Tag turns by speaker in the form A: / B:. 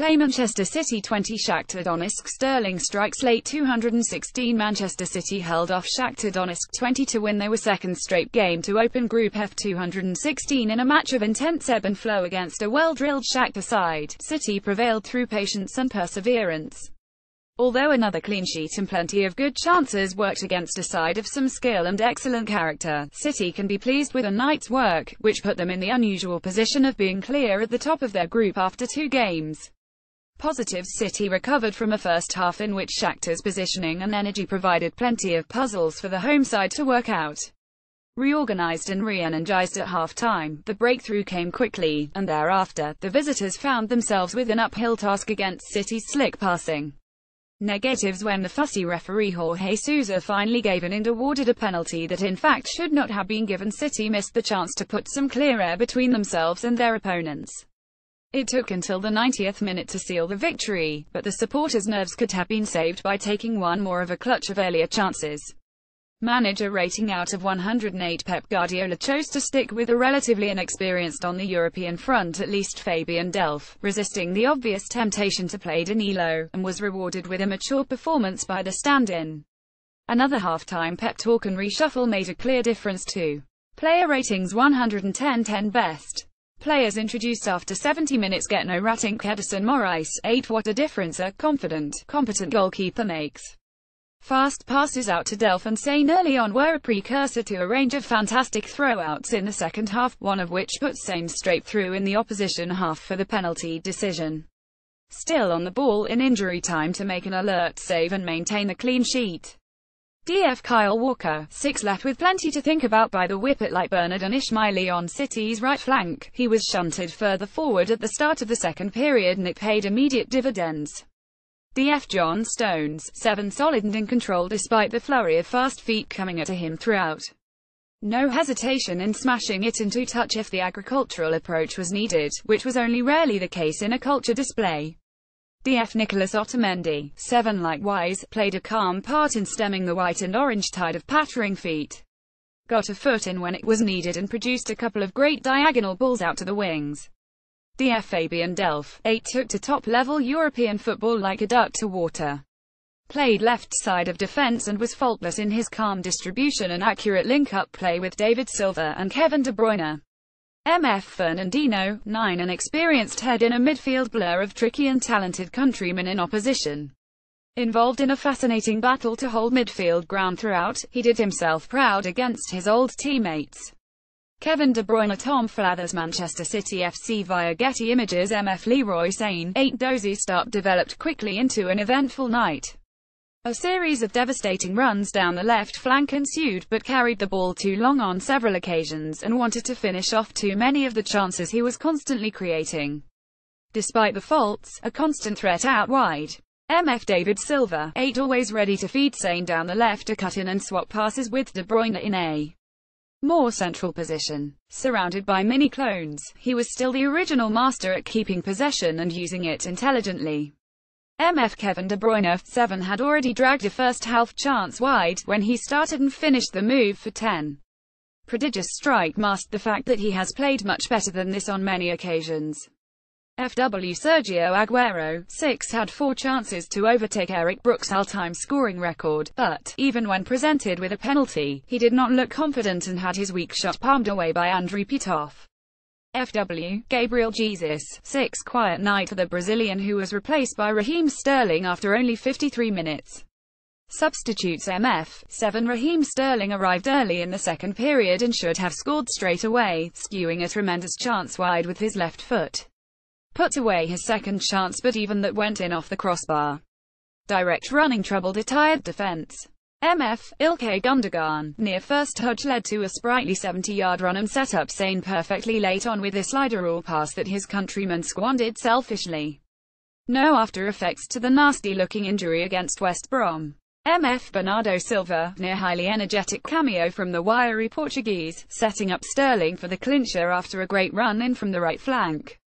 A: play Manchester City 20 Shakhtar Donetsk. Sterling strikes late 216. Manchester City held off Shakhtar Donetsk 20 to win their second straight game to open Group F 216 in a match of intense ebb and flow against a well-drilled Shakhtar side. City prevailed through patience and perseverance. Although another clean sheet and plenty of good chances worked against a side of some skill and excellent character, City can be pleased with a night's work, which put them in the unusual position of being clear at the top of their group after 2 games. Positives: City recovered from a first half in which Shakhtar's positioning and energy provided plenty of puzzles for the home side to work out. Reorganized and re-energized at half-time, the breakthrough came quickly, and thereafter, the visitors found themselves with an uphill task against City's slick passing. Negatives: when the fussy referee Jorge Sousa finally gave in and awarded a penalty that in fact should not have been given, City missed the chance to put some clear air between themselves and their opponents. It took until the 90th minute to seal the victory, but the supporters' nerves could have been saved by taking one more of a clutch of earlier chances. Manager rating out of 108. Pep Guardiola chose to stick with the relatively inexperienced on the European front, at least Fabian Delph, resisting the obvious temptation to play Danilo, and was rewarded with a mature performance by the stand-in. Another half-time pep talk and reshuffle made a clear difference too. Player ratings 110-10 best. Players introduced after 70 minutes: Getno, Ratink, Ederson, Morais. 8 What a difference a confident, competent goalkeeper makes. Fast passes out to Delph and Sane early on were a precursor to a range of fantastic throwouts in the second half, one of which put Sane straight through in the opposition half for the penalty decision. Still on the ball in injury time to make an alert save and maintain the clean sheet. DF Kyle Walker, 6 left with plenty to think about by the whippet like Bernard and Ismaili on City's right flank. He was shunted further forward at the start of the second period and it paid immediate dividends. DF John Stones, 7 solid and in control despite the flurry of fast feet coming at him throughout. No hesitation in smashing it into touch if the agricultural approach was needed, which was only rarely the case in a culture display. DF Nicolas Otamendi, 7 likewise, played a calm part in stemming the white and orange tide of pattering feet. Got a foot in when it was needed and produced a couple of great diagonal balls out to the wings. DF Fabian Delph, 8 took to top-level European football like a duck to water. Played left side of defense and was faultless in his calm distribution and accurate link-up play with David Silva and Kevin De Bruyne. MF Fernandinho, 9 an experienced head in a midfield blur of tricky and talented countrymen in opposition. Involved in a fascinating battle to hold midfield ground throughout, he did himself proud against his old teammates. Kevin De Bruyne. Tom Flathers, Manchester City FC via Getty Images. MF Leroy Sane, 8 dozy start developed quickly into an eventful night. A series of devastating runs down the left flank ensued, but carried the ball too long on several occasions and wanted to finish off too many of the chances he was constantly creating. Despite the faults, a constant threat out wide. MF David Silva, 8 always ready to feed Sane down the left to cut in and swap passes with De Bruyne in a more central position. Surrounded by mini clones, he was still the original master at keeping possession and using it intelligently. MF Kevin De Bruyne, 7 had already dragged a first half chance wide when he started and finished the move for 10. Prodigious strike masked the fact that he has played much better than this on many occasions. FW Sergio Aguero, 6 had 4 chances to overtake Eric Brooks' all-time scoring record, but, even when presented with a penalty, he did not look confident and had his weak shot palmed away by Andriy Pitov. FW Gabriel Jesus, 6 quiet night for the Brazilian who was replaced by Raheem Sterling after only 53 minutes. Substitutes. MF, 7 Raheem Sterling arrived early in the second period and should have scored straight away, skewing a tremendous chance wide with his left foot. Put away his second chance, but even that went in off the crossbar. Direct running troubled a tired defense. MF Ilkay Gundogan, near first touch led to a sprightly 70-yard run and set up Sane perfectly late on with a slider-all pass that his countryman squandered selfishly. No after effects to the nasty-looking injury against West Brom. MF Bernardo Silva, near highly energetic cameo from the wiry Portuguese, setting up Sterling for the clincher after a great run in from the right flank.